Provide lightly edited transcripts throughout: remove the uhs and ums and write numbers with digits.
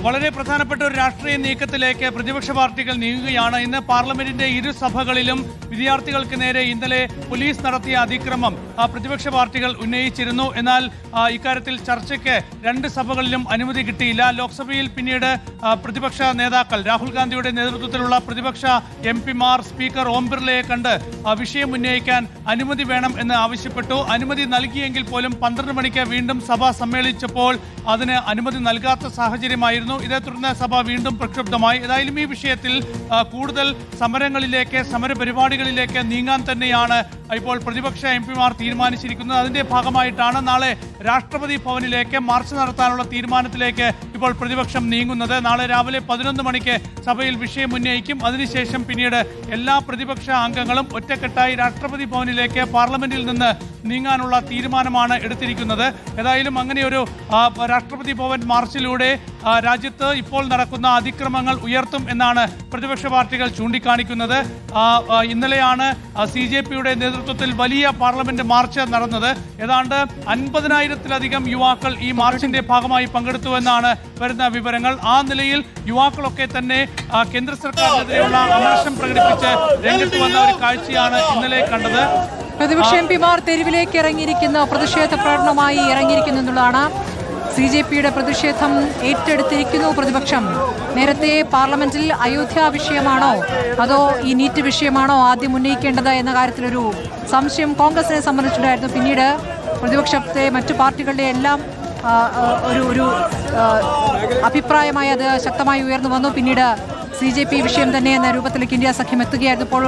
വളരെ പ്രധാനപ്പെട്ട ഒരു രാഷ്ട്രീയ നീക്കത്തിലേക്ക് പ്രതിപക്ഷ പാർട്ടികൾ നീങ്ങുകയാണ്. ഇന്ന് പാർലമെന്റിന്റെ ഇരു സഭകളിലും വിദ്യാർത്ഥികൾക്ക് നേരെ ഇന്നലെ പോലീസ് നടത്തിയ അതിക്രമം പ്രതിപക്ഷ പാർട്ടികൾ ഉന്നയിച്ചിരുന്നു. എന്നാൽ ഇക്കാര്യത്തിൽ ചർച്ചയ്ക്ക് രണ്ട് സഭകളിലും അനുമതി കിട്ടിയില്ല. ലോക്സഭയിൽ പിന്നീട് പ്രതിപക്ഷ നേതാക്കൾ രാഹുൽ ഗാന്ധിയുടെ നേതൃത്വത്തിലുള്ള പ്രതിപക്ഷ എംപിമാർ സ്പീക്കർ ഓം ബിർളയെ കണ്ട് വിഷയം ഉന്നയിക്കാൻ അനുമതി വേണം എന്ന് ആവശ്യപ്പെട്ടു. അനുമതി നൽകിയെങ്കിൽ പോലും 12 മണിക്ക് വീണ്ടും സഭ സമ്മേളിച്ചപ്പോൾ അതിന് അനുമതി നൽകാത്ത സാഹചര്യമായിരുന്നു. ഇതേ തുടർന്ന് സഭ വീണ്ടും പ്രക്ഷുബ്ധമായി. ഏതായാലും ഈ വിഷയത്തിൽ കൂടുതൽ സമരങ്ങളിലേക്ക്, സമരപരിപാടികളിലേക്ക് നീങ്ങാൻ തന്നെയാണ് ഇപ്പോൾ പ്രതിപക്ഷ എംപിമാർ തീരുമാനിച്ചിരിക്കുന്നത്. അതിന്റെ ഭാഗമായിട്ടാണ് നാളെ രാഷ്ട്രപതി ഭവനിലേക്ക് മാർച്ച് നടത്താനുള്ള തീരുമാനത്തിലേക്ക് ഇപ്പോൾ പ്രതിപക്ഷം നീങ്ങുന്നത്. നാളെ രാവിലെ 11 മണിക്ക് സഭയിൽ വിഷയം ഉന്നയിക്കും. അതിനുശേഷം പിന്നീട് എല്ലാ പ്രതിപക്ഷ അംഗങ്ങളും ഒറ്റക്കെട്ടായി രാഷ്ട്രപതി ഭവനിലേക്ക് പാർലമെന്റിൽ നിന്ന് നീങ്ങാനുള്ള തീരുമാനമാണ് എടുത്തിരിക്കുന്നത്. ഏതായാലും അങ്ങനെയൊരു രാഷ്ട്രപതി ഭവൻ മാർച്ചിലൂടെ രാജ്യത്ത് ഇപ്പോൾ നടക്കുന്ന അതിക്രമങ്ങൾ ഉയർത്തും എന്നാണ് പ്രതിപക്ഷ പാർട്ടികൾ ചൂണ്ടിക്കാണിക്കുന്നത്. ഇന്നലെയാണ് CJPയുടെ നേതൃത്വത്തിൽ വലിയ പാർലമെന്റ് മാർച്ച് നടന്നത്. ഏതാണ്ട് 50,000-ത്തിലധികം യുവാക്കൾ ഈ മാർച്ചിന്റെ ഭാഗമായി പങ്കെടുത്തുവെന്നാണ് വരുന്ന വിവരങ്ങൾ. ആ നിലയിൽ യുവാക്കളൊക്കെ തന്നെ കേന്ദ്ര സർക്കാരിനെതിരെയുള്ള അമർഷം പ്രകടിപ്പിച്ച് രംഗത്ത് വന്ന ഒരു കാഴ്ചയാണ് ഇന്നലെ കണ്ടത്. പ്രതിപക്ഷ എംപിമാർ തെരുവിലേക്ക് ഇറങ്ങിയിരിക്കുന്ന പ്രതിഷേധ പ്രകടനമായി ഇറങ്ങിയിരിക്കുന്നു എന്നുള്ളതാണ്. CJPയുടെ പ്രതിഷേധം ഏറ്റെടുത്തിരിക്കുന്നു പ്രതിപക്ഷം. നേരത്തെ പാർലമെന്റിൽ അയോധ്യ വിഷയമാണോ അതോ ഈ നീറ്റ് വിഷയമാണോ ആദ്യം ഉന്നയിക്കേണ്ടത് എന്ന കാര്യത്തിലൊരു സംശയം കോൺഗ്രസിനെ സംബന്ധിച്ചിട്ടുണ്ടായിരുന്നു. പിന്നീട് പ്രതിപക്ഷത്തെ മറ്റു പാർട്ടികളുടെ എല്ലാം ഒരു അഭിപ്രായമായി അത് ശക്തമായി ഉയർന്നു വന്നു. പിന്നീട് CJP വിഷയം തന്നെ എന്ന രൂപത്തിലേക്ക് ഇന്ത്യ സഖ്യം എത്തുകയായിരുന്നു. ഇപ്പോൾ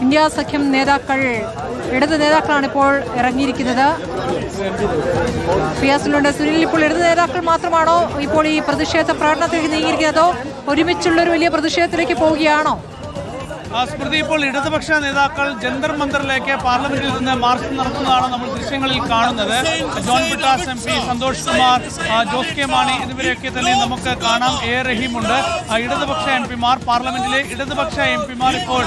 ഇന്ത്യ സഖ്യം നേതാക്കൾ, ഇടത് നേതാക്കളാണ് ഇപ്പോൾ ഇറങ്ങിയിരിക്കുന്നത്. പിയാസിലുണ്ട്. സുനിൽ, ഇപ്പോൾ ഇടത് നേതാക്കൾ മാത്രമാണോ ഇപ്പോൾ ഈ പ്രതിഷേധ പ്രകടനത്തിലേക്ക് നീങ്ങിയിരിക്കുന്നത് അതോ ഒരുമിച്ചുള്ളൊരു വലിയ പ്രതിഷേധത്തിലേക്ക് പോവുകയാണോ? സ്മൃതി, ഇപ്പോൾ ഇടതുപക്ഷ നേതാക്കൾ ജന്തർ മന്ദറിലേക്ക് പാർലമെന്റിൽ നിന്ന് മാർച്ച് നടത്തുന്നതാണ് നമ്മൾ ദൃശ്യങ്ങളിൽ കാണുന്നത്. ജോൺ ബ്രിട്ടാസ് MP, സന്തോഷ് കുമാർ, ജോസ് കെ മാണി എന്നിവരെയൊക്കെ തന്നെ നമുക്ക് കാണാം. റഹീമുണ്ട്. ഇടതുപക്ഷ എംപിമാർ, പാർലമെന്റിലെ ഇടതുപക്ഷ എംപിമാർ ഇപ്പോൾ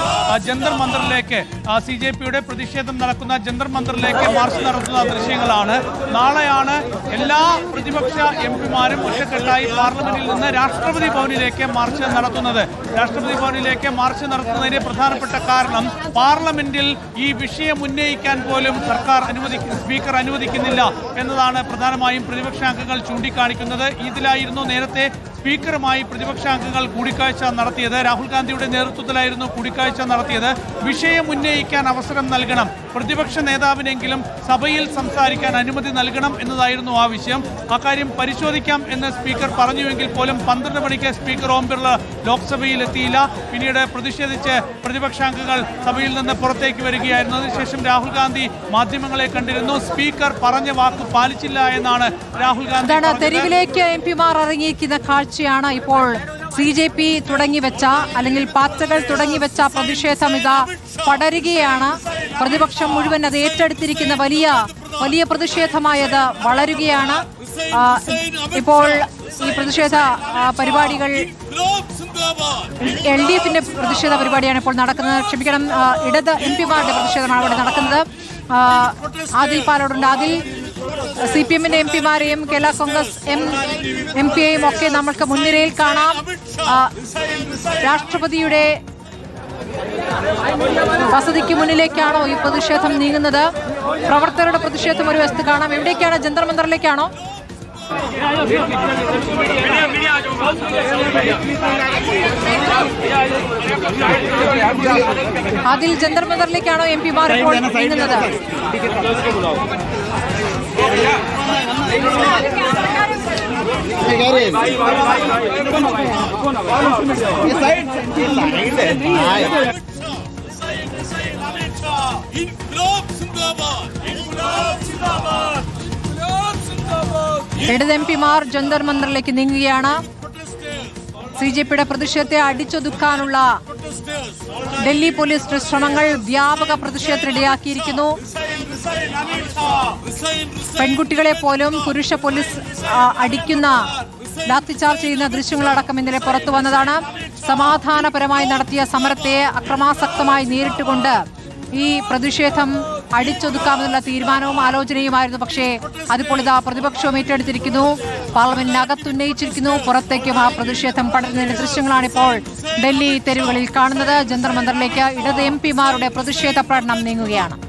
ജന്തർ മന്ദറിലേക്ക്, CJPയുടെ പ്രതിഷേധം നടക്കുന്ന ജന്തർ മന്ദറിലേക്ക് മാർച്ച് നടത്തുന്ന ദൃശ്യങ്ങളാണ്. നാളെയാണ് എല്ലാ പ്രതിപക്ഷ എംപിമാരും ഒറ്റക്കെട്ടായി പാർലമെന്റിൽ നിന്ന് രാഷ്ട്രപതി ഭവനിലേക്ക് മാർച്ച് നടത്തുന്നത്. രാഷ്ട്രപതി ഭവനിലേക്ക് മാർച്ച് നടത്തുന്നതിന് പ്രധാനപ്പെട്ട കാരണം പാർലമെന്റിൽ ഈ വിഷയം ഉന്നയിക്കാൻ പോലും സ്പീക്കർ അനുവദിക്കുന്നില്ല എന്നതാണ് പ്രധാനമായും പ്രതിപക്ഷ അംഗങ്ങൾ ചൂണ്ടിക്കാണിക്കുന്നത്. ഇതിലായിരുന്നു നേരത്തെ സ്പീക്കറുമായി പ്രതിപക്ഷാംഗങ്ങൾ കൂടിക്കാഴ്ച നടത്തിയത്. രാഹുൽ ഗാന്ധിയുടെ നേതൃത്വത്തിലായിരുന്നു കൂടിക്കാഴ്ച നടത്തിയത്. വിഷയം ഉന്നയിക്കാൻ അവസരം നൽകണം, പ്രതിപക്ഷ നേതാവിനെങ്കിലും സഭയിൽ സംസാരിക്കാൻ അനുമതി നൽകണം എന്നതായിരുന്നു ആവശ്യം. അക്കാര്യം പരിശോധിക്കാം എന്ന് സ്പീക്കർ പറഞ്ഞുവെങ്കിൽ പോലും 12 മണിക്ക് സ്പീക്കർ ഓം ബിർള ലോക്സഭയിൽ എത്തിയില്ല. പിന്നീട് പ്രതിഷേധിച്ച് പ്രതിപക്ഷാംഗങ്ങൾ സഭയിൽ നിന്ന് പുറത്തേക്ക് വരികയായിരുന്നു. അതിനുശേഷം രാഹുൽ ഗാന്ധി മാധ്യമങ്ങളെ കണ്ടിരുന്നു. സ്പീക്കർ പറഞ്ഞ വാക്ക് പാലിച്ചില്ല എന്നാണ് രാഹുൽ ഗാന്ധി. തെരുവിലേക്ക് എംപിമാർ ഇറങ്ങിയിരിക്കുന്ന കാഴ്ചയാണ് ഇപ്പോൾ CJP തുടങ്ങിവെച്ച, അല്ലെങ്കിൽ പാർട്ടികൾ തുടങ്ങിവെച്ച പ്രതിഷേധം ഇതാ പടരുകയാണ്. പ്രതിപക്ഷം മുഴുവൻ അത് ഏറ്റെടുത്തിരിക്കുന്ന വലിയ പ്രതിഷേധമായത് വളരുകയാണ്. ഇപ്പോൾ ഈ പ്രതിഷേധ പരിപാടികൾ LDFന്റെ പ്രതിഷേധ പരിപാടിയാണ് ഇപ്പോൾ നടക്കുന്നത്. ക്ഷമിക്കണം, ഇടത് എംപിമാരുടെ പ്രതിഷേധമാണ് അവിടെ നടക്കുന്നത്. ആദിൽ പാലോടുണ്ട്. ആദിൽ, CPMന്റെ എംപിമാരെയും കേരള കോൺഗ്രസ് MPയെയും ഒക്കെ നമ്മൾക്ക് മുൻനിരയിൽ കാണാം. രാഷ്ട്രപതിയുടെ വസതിക്ക് മുന്നിലേക്കാണോ ഈ പ്രതിഷേധം നീങ്ങുന്നത്? പ്രവർത്തകരുടെ പ്രതിഷേധം ഒരു വശത്ത് കാണാം. എവിടേക്കാണ്? ജന്തർ മന്ദറിലേക്കാണോ? അതിൽ ജന്തർ മന്ദറിലേക്കാണോ എംപിമാർ ഇപ്പോൾ നീങ്ങുന്നത്? ഇടത് എംപിമാർ ജന്തർ മന്ദറിലേക്ക് നീങ്ങുകയാണ്. CJPയുടെ പ്രതിഷേധത്തെ അടിച്ചൊതുക്കാനുള്ള ഡൽഹി പോലീസിന്റെ ശ്രമങ്ങൾ വ്യാപക പ്രതിഷേധത്തിനിടയാക്കിയിരിക്കുന്നു. പെൺകുട്ടികളെ പോലും പുരുഷ പോലീസ് അടിക്കുന്ന, ലാത്തിചാർജ് ചെയ്യുന്ന ദൃശ്യങ്ങളടക്കം ഇന്നലെ പുറത്തു വന്നതാണ്. സമാധാനപരമായി നടത്തിയ സമരത്തെ അക്രമാസക്തമായി നേരിട്ടുകൊണ്ട് ഈ പ്രതിഷേധം അടിച്ചൊതുക്കാമെന്നുള്ള തീരുമാനവും ആലോചനയുമായിരുന്നു. പക്ഷേ അതിപ്പോൾ ഇതാ പ്രതിപക്ഷവും ഏറ്റെടുത്തിരിക്കുന്നു. പാർലമെന്റിനകത്ത് ഉന്നയിച്ചിരിക്കുന്നു. പുറത്തേക്കും ആ പ്രതിഷേധം പടരുന്നതിന്റെ ദൃശ്യങ്ങളാണിപ്പോൾ ഡൽഹി തെരുവുകളിൽ കാണുന്നത്. ജന്തർ മന്ദറിലേക്ക് ഇടത് MP മാരുടെ പ്രതിഷേധ പ്രകടനം നീങ്ങുകയാണ്.